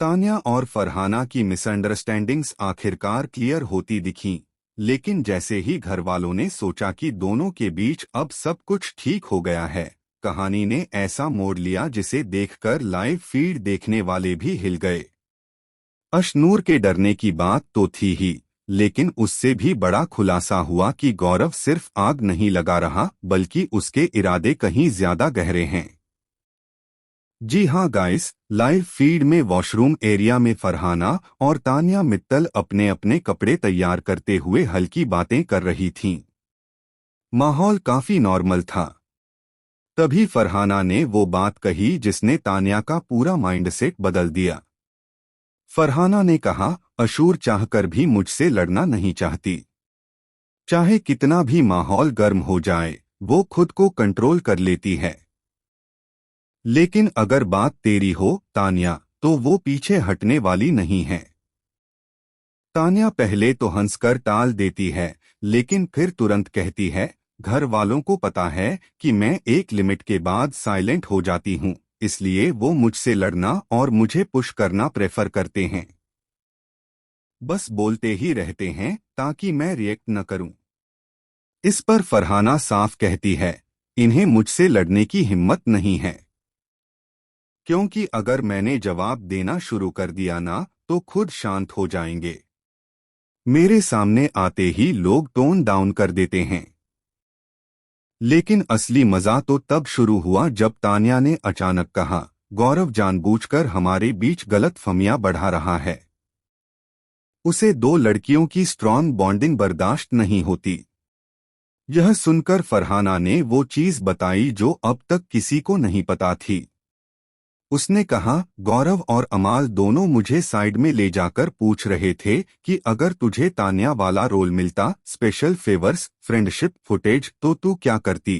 तान्या और फरहाना की मिसअंडरस्टैंडिंग्स आखिरकार क्लियर होती दिखीं, लेकिन जैसे ही घरवालों ने सोचा कि दोनों के बीच अब सब कुछ ठीक हो गया है, कहानी ने ऐसा मोड़ लिया जिसे देखकर लाइव फीड देखने वाले भी हिल गए। अशनूर के डरने की बात तो थी ही, लेकिन उससे भी बड़ा खुलासा हुआ कि गौरव सिर्फ आग नहीं लगा रहा बल्कि उसके इरादे कहीं ज्यादा गहरे हैं। जी हाँ गाइस, लाइव फीड में वॉशरूम एरिया में फरहाना और तान्या मित्तल अपने अपने कपड़े तैयार करते हुए हल्की बातें कर रही थीं। माहौल काफी नॉर्मल था। तभी फरहाना ने वो बात कही जिसने तान्या का पूरा माइंडसेट बदल दिया। फरहाना ने कहा, अशूर चाहकर भी मुझसे लड़ना नहीं चाहती। चाहे कितना भी माहौल गर्म हो जाए, वो खुद को कंट्रोल कर लेती है। लेकिन अगर बात तेरी हो तान्या, तो वो पीछे हटने वाली नहीं है। तान्या पहले तो हंसकर टाल देती है, लेकिन फिर तुरंत कहती है, घर वालों को पता है कि मैं एक लिमिट के बाद साइलेंट हो जाती हूँ, इसलिए वो मुझसे लड़ना और मुझे पुश करना प्रेफर करते हैं। बस बोलते ही रहते हैं ताकि मैं रिएक्ट न करूं। इस पर फरहाना साफ कहती है, इन्हें मुझसे लड़ने की हिम्मत नहीं है, क्योंकि अगर मैंने जवाब देना शुरू कर दिया ना तो खुद शांत हो जाएंगे। मेरे सामने आते ही लोग टोन डाउन कर देते हैं। लेकिन असली मजा तो तब शुरू हुआ जब तान्या ने अचानक कहा, गौरव जानबूझकर हमारे बीच गलतफहमियां बढ़ा रहा है। उसे दो लड़कियों की स्ट्रॉन्ग बॉन्डिंग बर्दाश्त नहीं होती। यह सुनकर फरहाना ने वो चीज बताई जो अब तक किसी को नहीं पता थी। उसने कहा, गौरव और अमाल दोनों मुझे साइड में ले जाकर पूछ रहे थे कि अगर तुझे तान्या वाला रोल मिलता, स्पेशल फेवर्स, फ्रेंडशिप फुटेज, तो तू क्या करती।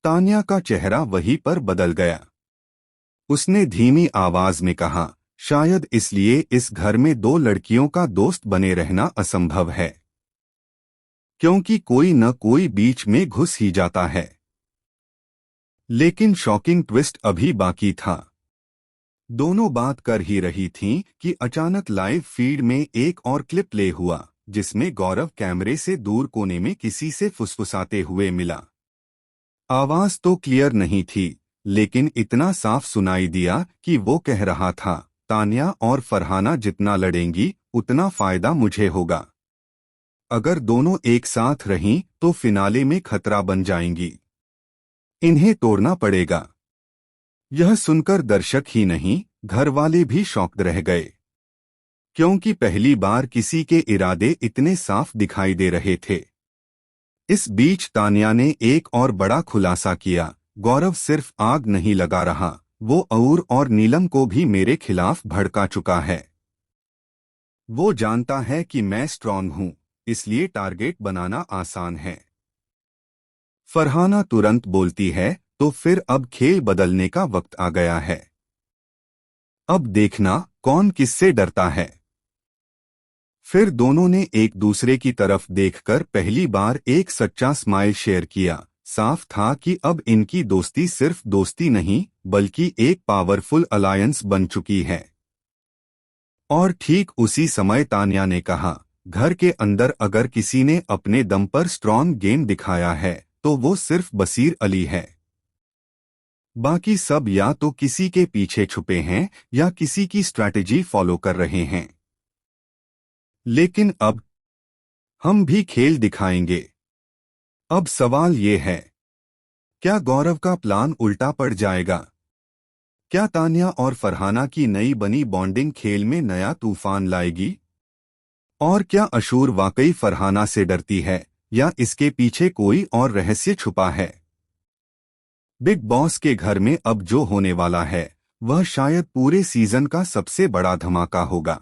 तान्या का चेहरा वहीं पर बदल गया। उसने धीमी आवाज में कहा, शायद इसलिए इस घर में दो लड़कियों का दोस्त बने रहना असंभव है, क्योंकि कोई न कोई बीच में घुस ही जाता है। लेकिन शॉकिंग ट्विस्ट अभी बाकी था। दोनों बात कर ही रही थीं कि अचानक लाइव फीड में एक और क्लिप प्ले हुआ, जिसमें गौरव कैमरे से दूर कोने में किसी से फुसफुसाते हुए मिला। आवाज तो क्लियर नहीं थी, लेकिन इतना साफ सुनाई दिया कि वो कह रहा था, तान्या और फरहाना जितना लड़ेंगी उतना फायदा मुझे होगा। अगर दोनों एक साथ रहीं तो फिनाले में खतरा बन जाएंगी। इन्हें तोड़ना पड़ेगा। यह सुनकर दर्शक ही नहीं, घर वाले भी शॉक्ड रह गए, क्योंकि पहली बार किसी के इरादे इतने साफ दिखाई दे रहे थे। इस बीच तान्या ने एक और बड़ा खुलासा किया, गौरव सिर्फ आग नहीं लगा रहा, वो अऊर और नीलम को भी मेरे खिलाफ भड़का चुका है। वो जानता है कि मैं स्ट्रॉन्ग हूं, इसलिए टारगेट बनाना आसान है। फरहाना तुरंत बोलती है, तो फिर अब खेल बदलने का वक्त आ गया है। अब देखना कौन किससे डरता है। फिर दोनों ने एक दूसरे की तरफ देखकर पहली बार एक सच्चा स्माइल शेयर किया। साफ था कि अब इनकी दोस्ती सिर्फ दोस्ती नहीं, बल्कि एक पावरफुल अलायंस बन चुकी है। और ठीक उसी समय तान्या ने कहा, घर के अंदर अगर किसी ने अपने दम पर स्ट्रॉन्ग गेम दिखाया है तो वो सिर्फ बसीर अली है। बाकी सब या तो किसी के पीछे छुपे हैं या किसी की स्ट्रैटेजी फॉलो कर रहे हैं। लेकिन अब हम भी खेल दिखाएंगे। अब सवाल ये है, क्या गौरव का प्लान उल्टा पड़ जाएगा? क्या तान्या और फरहाना की नई बनी बॉन्डिंग खेल में नया तूफान लाएगी? और क्या अशूर वाकई फरहाना से डरती है या इसके पीछे कोई और रहस्य छुपा है? बिग बॉस के घर में अब जो होने वाला है, वह शायद पूरे सीजन का सबसे बड़ा धमाका होगा।